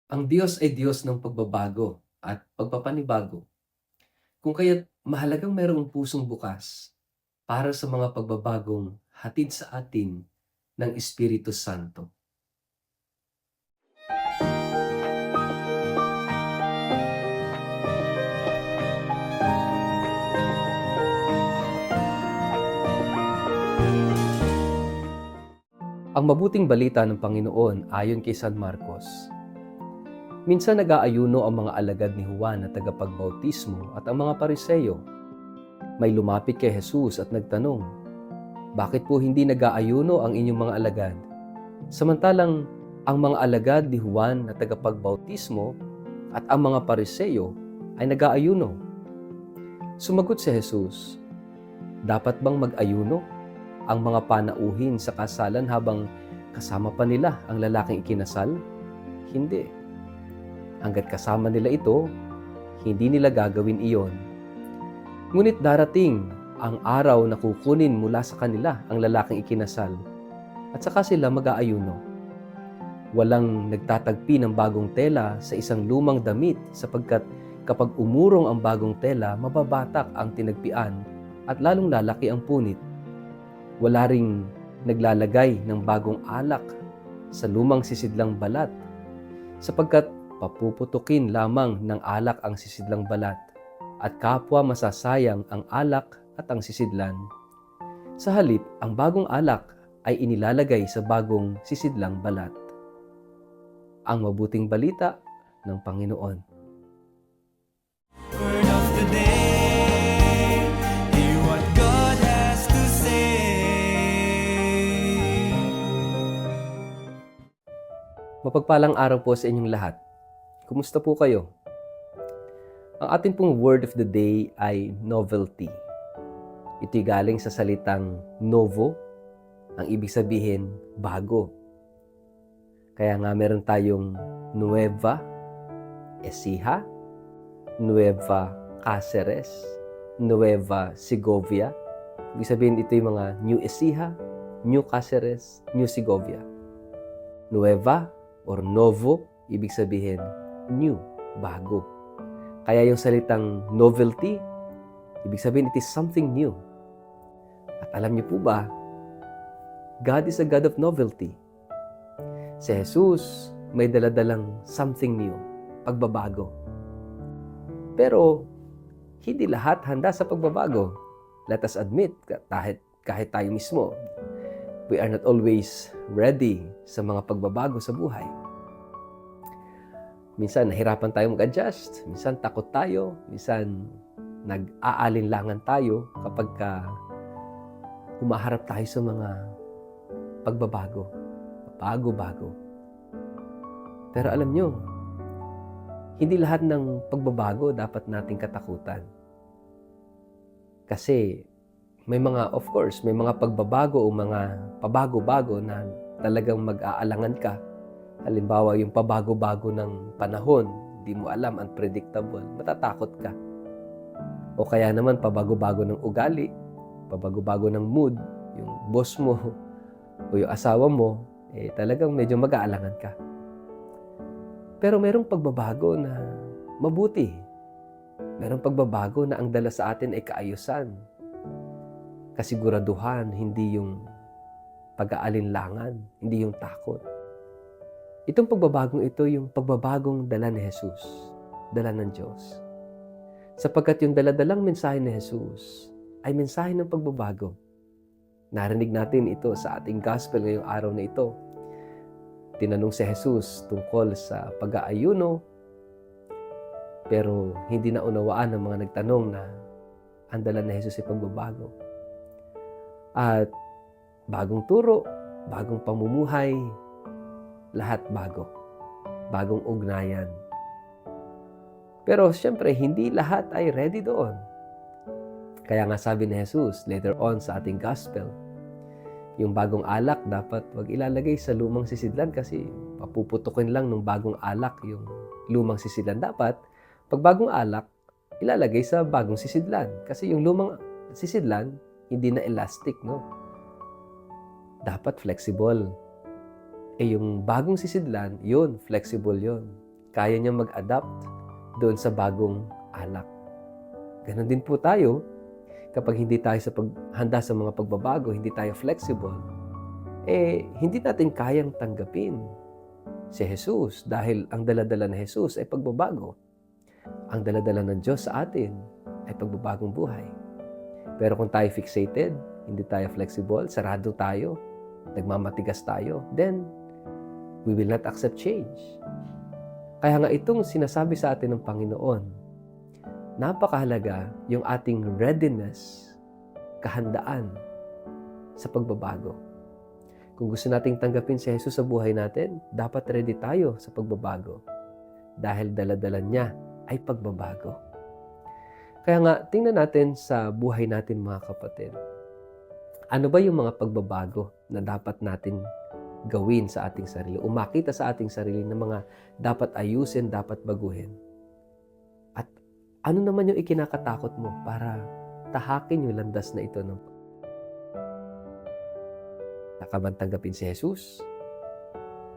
Ang Diyos ay Diyos ng pagbabago at pagpapanibago. Kung kaya't mahalagang mayroong pusong bukas para sa mga pagbabagong hatid sa atin ng Espiritu Santo. Ang mabuting balita ng Panginoon ayon kay San Marcos. Minsan nag-aayuno ang mga alagad ni Juan na tagapagbautismo at ang mga Pariseyo. May lumapit kay Jesus at nagtanong, "Bakit po hindi nag-aayuno ang inyong mga alagad? Samantalang ang mga alagad ni Juan na tagapagbautismo at ang mga Pariseyo ay nag-aayuno." Sumagot si Jesus, "Dapat bang mag-ayuno ang mga panauhin sa kasalan habang kasama pa nila ang lalaking ikinasal? Hindi. Hanggat kasama nila ito, hindi nila gagawin iyon. Ngunit darating ang araw na kukunin mula sa kanila ang lalaking ikinasal at saka sila mag-aayuno. Walang nagtatagpi ng bagong tela sa isang lumang damit sapagkat kapag umurong ang bagong tela, mababatak ang tinagpian at lalong lalaki ang punit. Wala ring naglalagay ng bagong alak sa lumang sisidlang balat sapagkat papuputukin lamang ng alak ang sisidlang balat at kapwa masasayang ang alak at ang sisidlan. Sa halip, ang bagong alak ay inilalagay sa bagong sisidlang balat." Ang mabuting balita ng Panginoon. Word of the day, hear what God has to say. Mapagpalang araw po sa inyong lahat. Kumusta po kayo? Ang ating pong word of the day ay novelty. Ito'y galing sa salitang novo, ang ibig sabihin bago. Kaya nga meron tayong Nueva Ecija, Nueva Cáceres, Nueva Segovia. Ibig sabihin ito yung mga New Ecija, New Cáceres, New Segovia. Nueva or novo, ibig sabihin new, bago. Kaya yung salitang novelty, ibig sabihin it is something new. At alam niyo po ba, God is a God of novelty. Si Jesus may daladalang something new, pagbabago. Pero hindi lahat handa sa pagbabago. Let us admit, kahit tayo mismo, we are not always ready sa mga pagbabago sa buhay. Minsan nahirapan tayo mag-adjust, minsan takot tayo, minsan nag-aalinlangan tayo kapag humaharap tayo sa mga pagbabago, bago-bago. Pero alam nyo, hindi lahat ng pagbabago dapat nating katakutan. Kasi may mga, of course, may mga pagbabago o mga pabago-bago na talagang mag-aalangan ka. Halimbawa, yung pabago-bago ng panahon, di mo alam, unpredictable, matatakot ka. O kaya naman, pabago-bago ng ugali, pabago-bago ng mood, yung boss mo o yung asawa mo, talagang medyo mag-aalangan ka. Pero merong pagbabago na mabuti. Merong pagbabago na ang dala sa atin ay kaayusan, kasiguraduhan, hindi yung pag-aalinlangan, hindi yung takot. Itong pagbabagong ito, yung pagbabagong dala ni Jesus, dala ng Diyos. Sapagkat yung daladalang mensahe ni Jesus ay mensahe ng pagbabago. Narinig natin ito sa ating gospel ngayong araw na ito. Tinanong si Jesus tungkol sa pag-aayuno, pero hindi na unawaan ng mga nagtanong na ang dala ni Jesus ay pagbabago. At bagong turo, bagong pamumuhay, lahat bago. Bagong ugnayan. Pero siyempre, hindi lahat ay ready doon. Kaya nga sabi ni Jesus later on sa ating gospel, yung bagong alak dapat wag ilalagay sa lumang sisidlan kasi papuputukin lang ng bagong alak yung lumang sisidlan. Dapat, pag bagong alak, ilalagay sa bagong sisidlan. Kasi yung lumang sisidlan, hindi na elastic, no? Dapat flexible. Yung bagong sisidlan, yun, flexible yun. kaya niya mag-adapt doon sa bagong alak. Ganon din po tayo. Kapag hindi tayo handa sa mga pagbabago, hindi tayo flexible, hindi natin kayang tanggapin si Jesus dahil ang dala-dala ni Jesus ay pagbabago. Ang dala-dala ng Diyos sa atin ay pagbabagong buhay. Pero kung tayo fixated, hindi tayo flexible, sarado tayo, nagmamatigas tayo, then we will not accept change. Kaya nga itong sinasabi sa atin ng Panginoon, napakahalaga yung ating readiness, kahandaan sa pagbabago. Kung gusto nating tanggapin si Jesus sa buhay natin, dapat ready tayo sa pagbabago. Dahil dala-dala niya ay pagbabago. Kaya nga, tingnan natin sa buhay natin mga kapatid. Ano ba yung mga pagbabago na dapat natin gawin sa ating sarili? O makita sa ating sarili na mga dapat ayusin, dapat baguhin? At ano naman yung ikinakatakot mo para tahakin yung landas na ito? Nakaban tanggapin si Jesus?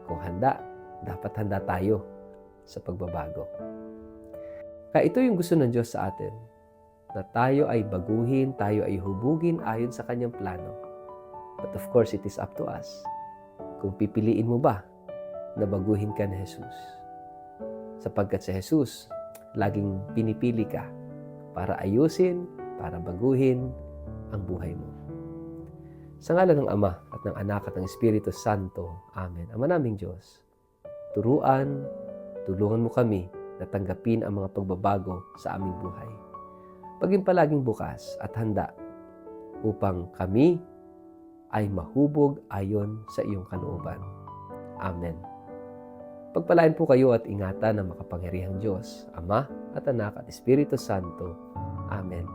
Kung handa, dapat handa tayo sa pagbabago. Kaya ito yung gusto ng Diyos sa atin, na tayo ay baguhin, tayo ay hubugin ayon sa kanyang plano. But of course, it is up to us. Kung pipiliin mo ba na baguhin ka ni Jesus? Sapagkat si Jesus, laging pinipili ka para ayusin, para baguhin ang buhay mo. Sa ngalan ng Ama at ng Anak at ng Espiritu Santo. Amen. Ama naming Diyos, tulungan mo kami na tanggapin ang mga pagbabago sa aming buhay. Maging palaging bukas at handa upang kami ay mahubog ayon sa iyong kalooban. Amen. Pagpalain po kayo at ingatan ng makapangyarihang Diyos, Ama at Anak at Espiritu Santo. Amen.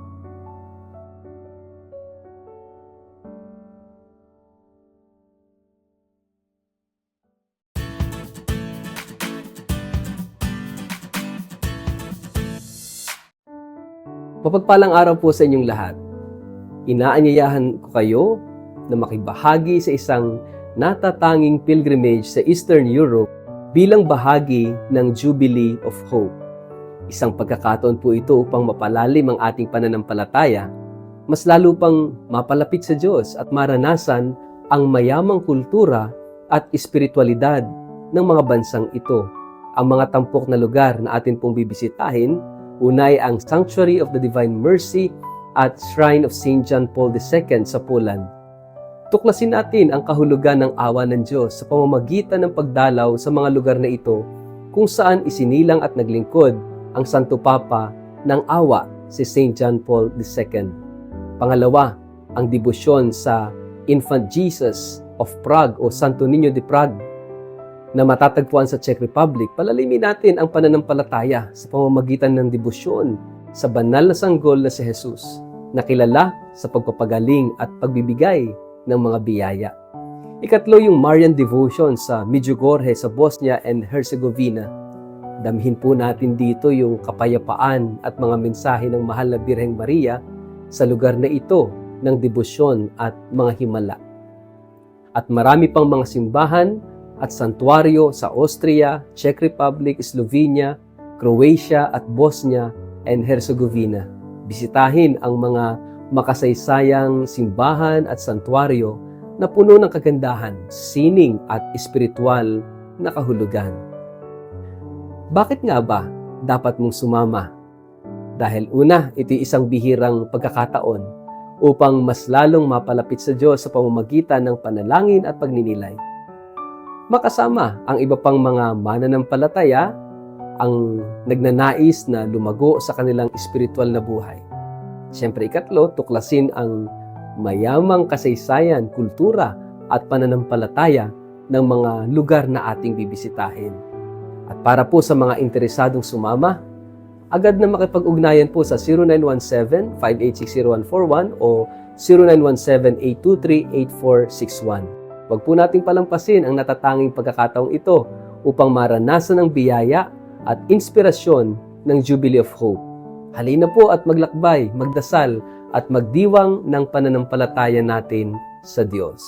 Mapagpalang araw po sa inyong lahat. Inaanyayahan ko kayo na makibahagi sa isang natatanging pilgrimage sa Eastern Europe bilang bahagi ng Jubilee of Hope. Isang pagkakataon po ito upang mapalalim ang ating pananampalataya, mas lalo pang mapalapit sa Diyos at maranasan ang mayamang kultura at espiritualidad ng mga bansang ito. Ang mga tampok na lugar na atin pong bibisitahin, unay ang Sanctuary of the Divine Mercy at Shrine of St. John Paul II sa Poland. Tuklasin natin ang kahulugan ng awa ng Diyos sa pamamagitan ng pagdalaw sa mga lugar na ito kung saan isinilang at naglingkod ang Santo Papa ng awa si St. John Paul II. Pangalawa, ang debosyon sa Infant Jesus of Prague o Santo Niño de Prague na matatagpuan sa Czech Republic. Palalimin natin ang pananampalataya sa pamamagitan ng debosyon sa banal na sanggol na si Jesus, na kilala sa pagpapagaling at pagbibigay ng mga biyaya. Ikatlo, yung Marian devotion sa Medjugorje sa Bosnia and Herzegovina. Damhin po natin dito yung kapayapaan at mga mensahe ng mahal na Birheng Maria sa lugar na ito ng debosyon at mga himala. At marami pang mga simbahan at santuaryo sa Austria, Czech Republic, Slovenia, Croatia at Bosnia and Herzegovina. Bisitahin ang mga makasaysayang simbahan at santuaryo na puno ng kagandahan, sining at espiritual na kahulugan. Bakit nga ba dapat mong sumama? Dahil una, ito isang bihirang pagkakataon upang mas lalong mapalapit sa Diyos sa pamamagitan ng panalangin at pagninilay. Makasama ang iba pang mga mananampalataya ang nagnanais na lumago sa kanilang espiritual na buhay. Siyempre, ikatlo, tuklasin ang mayamang kasaysayan, kultura at pananampalataya ng mga lugar na ating bibisitahin. At para po sa mga interesadong sumama, agad na makipag-ugnayan po sa 0917-5860141 o 0917-823-8461. Huwag po nating palampasin ang natatanging pagkakataong ito upang maranasan ang biyaya at inspirasyon ng Jubilee of Hope. Halina po at maglakbay, magdasal at magdiwang ng pananampalataya natin sa Diyos.